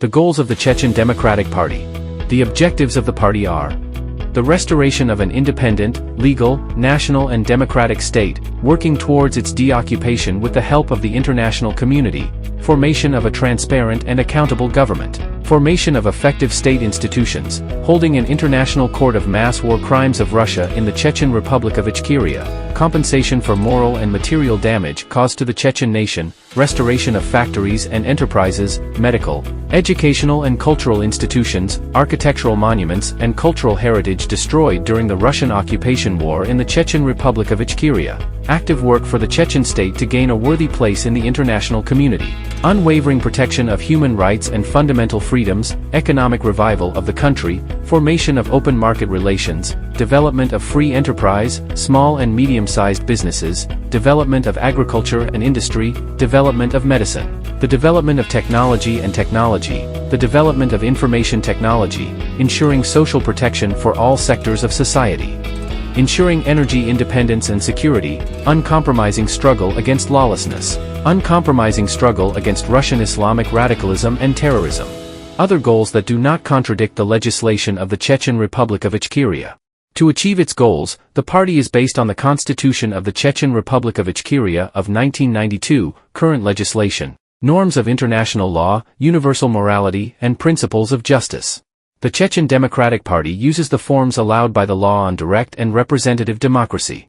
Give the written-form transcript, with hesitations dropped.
The goals of the Chechen Democratic Party. The objectives of the party are the restoration of an independent, legal, national and democratic state, working towards its deoccupation with the help of the international community, formation of a transparent and accountable government, formation of effective state institutions, holding an international court of mass war crimes of Russia in the Chechen Republic of Ichkeria, compensation for moral and material damage caused to the Chechen nation, restoration of factories and enterprises, medical, educational and cultural institutions, architectural monuments and cultural heritage destroyed during the Russian occupation war in the Chechen Republic of Ichkeria, active work for the Chechen state to gain a worthy place in the international community, unwavering protection of human rights and fundamental freedoms, economic revival of the country, formation of open market relations, development of free enterprise, small and medium-sized businesses, development of agriculture and industry, development of medicine, the development of technology and technology, the development of information technology, ensuring social protection for all sectors of society, ensuring energy independence and security, uncompromising struggle against lawlessness, uncompromising struggle against Russian Islamic radicalism and terrorism. Other goals that do not contradict the legislation of the Chechen Republic of Ichkeria. To achieve its goals, the party is based on the Constitution of the Chechen Republic of Ichkeria of 1992, current legislation, norms of international law, universal morality, and principles of justice. The Chechen Democratic Party uses the forms allowed by the law on direct and representative democracy.